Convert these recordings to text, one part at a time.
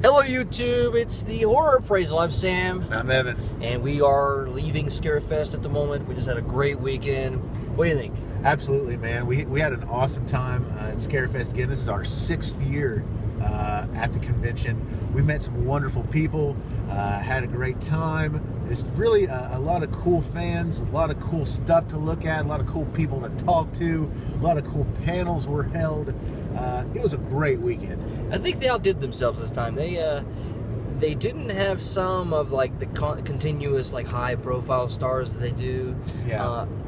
Hello YouTube, it's the Horror Appraisal. I'm Sam. I'm Evan. And we are leaving Scarefest at the moment. We just had a great weekend. What do you think? Absolutely, man. We had an awesome time at Scarefest again. This is our 6th year at the convention. We met some wonderful people, had a great time. It's really a lot of cool fans, a lot of cool stuff to look at, a lot of cool people to talk to, a lot of cool panels were held. It was a great weekend. I think they outdid themselves this time. They didn't have some of like the continuous like high profile stars that they do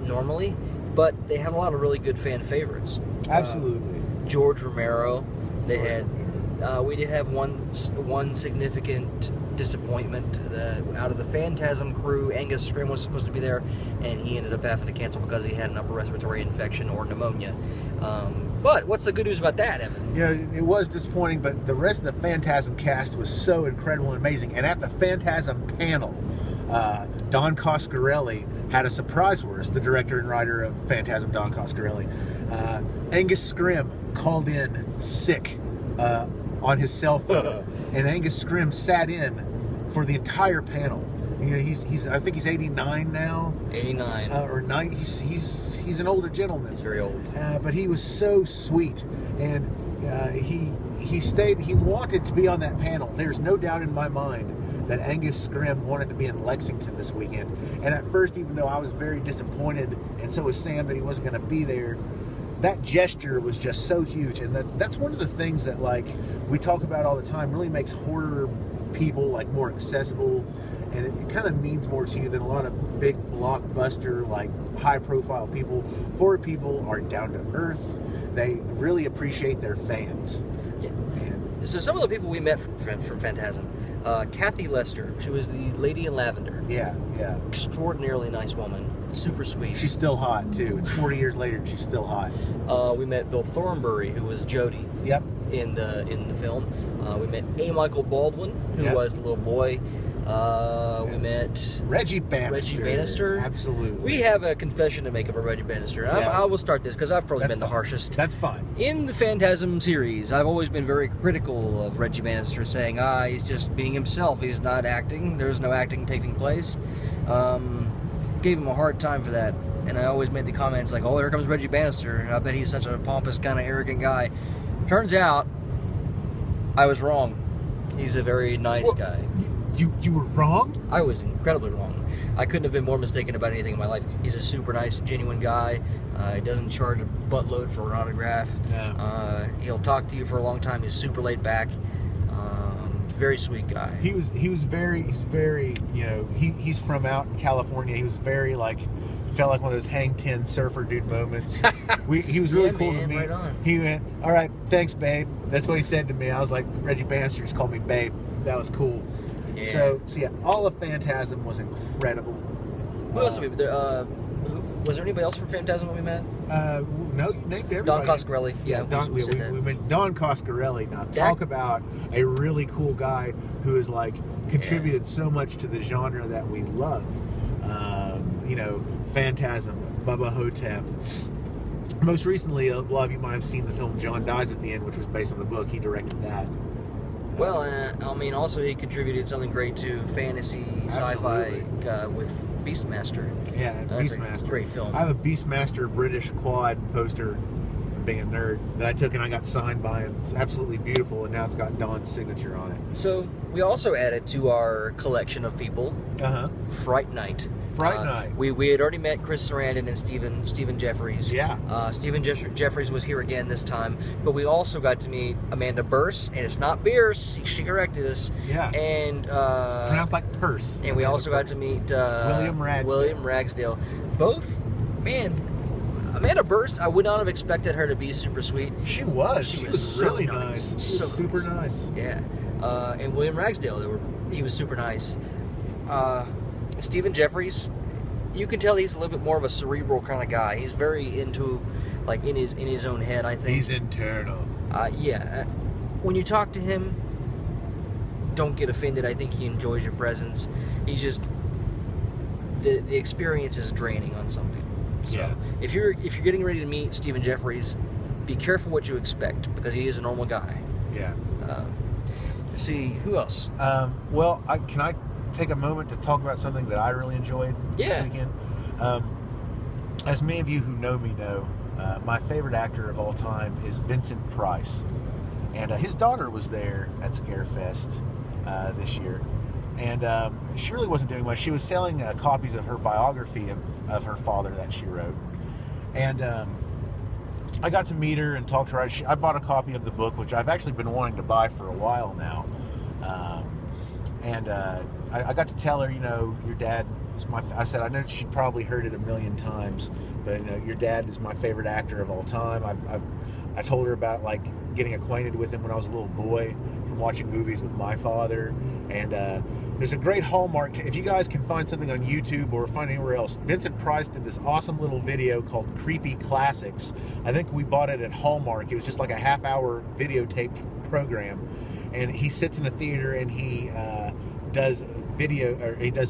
normally, but they had a lot of really good fan favorites. Absolutely. George Romero. They had. We did have one significant disappointment out of the Phantasm crew. Angus Graham was supposed to be there, and he ended up having to cancel because he had an upper respiratory infection or pneumonia. But what's the good news about that, Evan? You know, it was disappointing, but the rest of the Phantasm cast was so incredible and amazing. And at the Phantasm panel, Don Coscarelli had a surprise for us, the director and writer of Phantasm, Don Coscarelli. Angus Graham called in sick on his cell phone, and Angus Graham sat in for the entire panel. You know, he's I think he's 89 now. 89 or 90. He's an older gentleman. He's very old. But he was so sweet, and he stayed. He wanted to be on that panel. There's no doubt in my mind that Angus Graham wanted to be in Lexington this weekend. And at first, even though I was very disappointed, and so was Sam, that he wasn't going to be there, that gesture was just so huge. And that's one of the things that, like, we talk about all the time, really makes horror people like more accessible, and it kind of means more to you than a lot of big blockbuster, like high profile people. Horror people are down to earth. They really appreciate their fans. Yeah. So some of the people we met from Phantasm, Cathy Lester, she was the lady in lavender. Yeah. Extraordinarily nice woman, super sweet. She's still hot too. It's 40 years later and she's still hot. We met Bill Thornbury, who was Jody. Yep. In the film. We met A. Michael Baldwin, who was the little boy. We met Reggie Bannister. Absolutely. We have a confession to make about Reggie Bannister. I will start this because I've probably been the harshest. That's fine. In the Phantasm series, I've always been very critical of Reggie Bannister, saying, he's just being himself. He's not acting. There's no acting taking place. Gave him a hard time for that. And I always made the comments like, oh, here comes Reggie Bannister. I bet he's such a pompous, kind of arrogant guy. Turns out, I was wrong. He's a very nice guy. You were wrong? I was incredibly wrong. I couldn't have been more mistaken about anything in my life. He's a super nice, genuine guy. He doesn't charge a buttload for an autograph. Yeah. He'll talk to you for a long time. He's super laid back. Very sweet guy. He's very, you know, he's from out in California. He was very, like, felt like one of those hang 10 surfer dude moments. He was really cool to me. Right on. He went, all right, thanks, babe. That's what he said to me. I was like, Reggie Bannister just called me babe. That was cool. Yeah. So yeah, all of Phantasm was incredible. Who else did we there? Was there anybody else from Phantasm when we met? No, you named everybody. Don Coscarelli. Yeah, we met Don Coscarelli. Now, talk about a really cool guy who has, like, contributed so much to the genre that we love. You know, Phantasm, Bubba Hotep. Most recently, a lot of you might have seen the film John Dies at the End, which was based on the book. He directed that. Well, I mean, also he contributed something great to fantasy, sci-fi with Beastmaster. Yeah, That's Beastmaster. A great film. I have a Beastmaster British quad poster, being a nerd, that I took and I got signed by him. It's absolutely beautiful, and now it's got Don's signature on it. So we also added to our collection of people Fright Night. Fright Night. We had already met Chris Sarandon and Stephen Jeffries. Yeah. Stephen Jeffries was here again this time, but we also got to meet Amanda Burse, and it's not Bierce. She corrected us. Yeah. And pronounced like purse. And we also got to meet William Ragsdale. Both, man. Amanda Burse, I would not have expected her to be super sweet. She was. She was so really nice. She was super nice. Yeah. And William Ragsdale, he was super nice. Stephen Jeffries, you can tell he's a little bit more of a cerebral kind of guy. He's very into, like, in his own head, I think. He's internal. Yeah. When you talk to him, don't get offended. I think he enjoys your presence. He's just, the experience is draining on some people. So if you're getting ready to meet Stephen Jeffries, be careful what you expect, because he is a normal guy. Yeah. Let's see, who else? Well, can I take a moment to talk about something that I really enjoyed this weekend? As many of you who know me know, my favorite actor of all time is Vincent Price. And his daughter was there at Scarefest this year. And she really wasn't doing much. She was selling copies of her biography of her father that she wrote. And I got to meet her and talk to her. I bought a copy of the book, which I've actually been wanting to buy for a while now. I got to tell her, your dad was I said, I know she'd probably heard it a million times, but your dad is my favorite actor of all time. I told her about like getting acquainted with him when I was a little boy from watching movies with my father. And there's a great Hallmark. If you guys can find something on YouTube or find anywhere else, Vincent Price did this awesome little video called Creepy Classics. I think we bought it at Hallmark. It was just like a half-hour videotaped program. And he sits in a theater and he does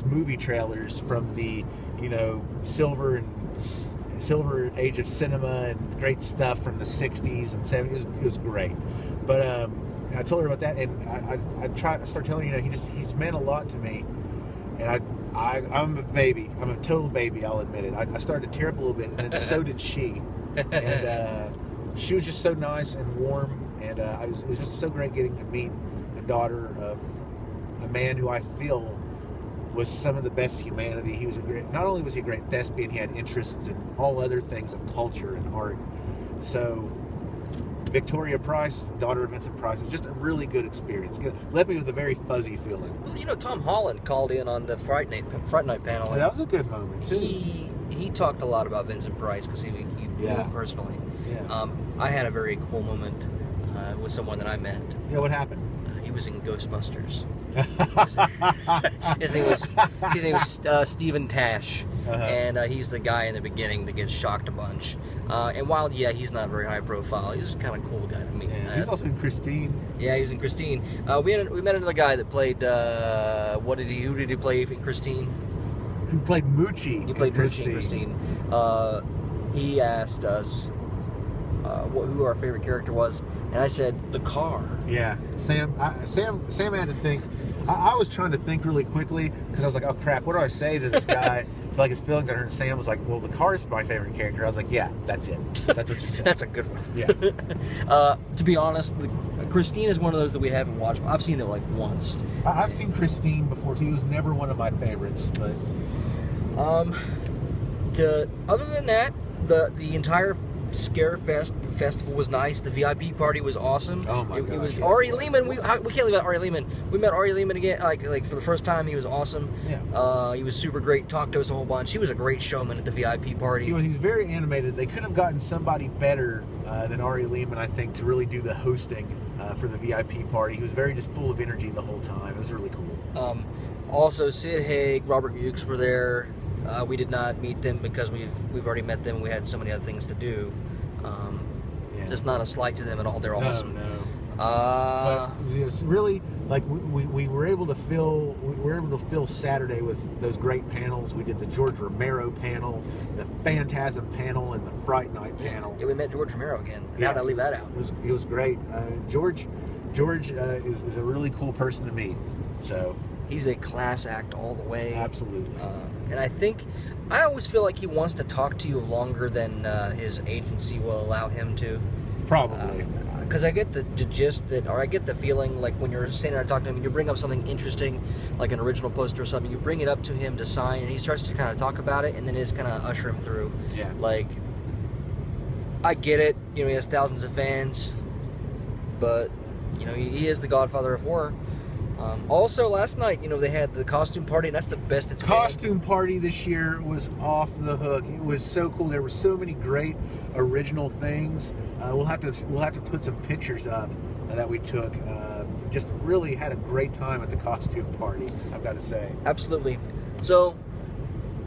movie trailers from the silver age of cinema and great stuff from the 60s and 70s. It was great. But I told her about that, and I start telling her, he's meant a lot to me. And I'm a baby. I'm a total baby, I'll admit it. I started to tear up a little bit, and then so did she. And she was just so nice and warm, and it was just so great getting to meet the daughter of a man who I feel was some of the best humanity. He was not only was he a great thespian, he had interests in all other things of culture and art. So Victoria Price, daughter of Vincent Price, it was just a really good experience. It left me with a very fuzzy feeling. Well, Tom Holland called in on the Fright Night panel. Yeah, that was a good moment too. He talked a lot about Vincent Price because he knew him personally. Yeah. I had a very cool moment with someone that I met. Yeah, what happened? He was in Ghostbusters. His name was Stephen Tash, and he's the guy in the beginning that gets shocked a bunch. And while he's not very high profile, he's kind of cool guy to meet. Yeah, he's also in Christine. Yeah, he was in Christine. We met another guy that played. Who did he play in Christine? Who played Moochie? He played Moochie in Christine. He asked us who our favorite character was, and I said the car. Yeah, Sam had to think. I was trying to think really quickly because I was like, oh crap, what do I say to this guy? It's like his feelings. I heard Sam was like, well, the car's my favorite character. I was like, yeah, that's it. That's what you said. That's a good one. Yeah. To be honest, Christine is one of those that we haven't watched. I've seen it like once. I've seen Christine before too. It was never one of my favorites, but other than that, the entire Scarefest festival was nice. The VIP party was awesome. Oh my god! It was Ari Lehman. We can't leave out Ari Lehman. We met Ari Lehman again, like for the first time. He was awesome. Yeah. He was super great. Talked to us a whole bunch. He was a great showman at the VIP party. He was very animated. They could have gotten somebody better than Ari Lehman, I think, to really do the hosting for the VIP party. He was very just full of energy the whole time. It was really cool. Also, Sid Haig, Robert Hughes were there. We did not meet them because we've already met them. We had so many other things to do. Just not a slight to them at all. They're awesome. No. But it's really like we were able to fill Saturday with those great panels. We did the George Romero panel, the Phantasm panel, and the Fright Night panel. Yeah, we met George Romero again. How did I leave that out? It was great. George is a really cool person to meet. So he's a class act all the way. Absolutely. And I always feel like he wants to talk to you longer than his agency will allow him to. Probably. Because I get the gist that, or I get the feeling like when you're standing there and talking to him, and you bring up something interesting, like an original poster or something, you bring it up to him to sign, and he starts to kind of talk about it, and then just kind of usher him through. Yeah. Like, I get it. He has thousands of fans, but he is the godfather of horror. Also, last night, they had the costume party, and that's the best it's been. Costume party this year was off the hook. It was so cool. There were so many great original things. We'll have to put some pictures up that we took. Just really had a great time at the costume party, I've got to say. Absolutely. So,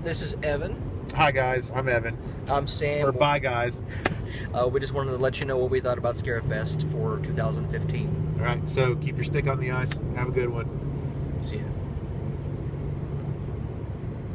this is Evan. Hi guys, I'm Evan. I'm Sam. Or bye guys. We just wanted to let you know what we thought about Scarefest for 2015. All right, so keep your stick on the ice. Have a good one. See ya.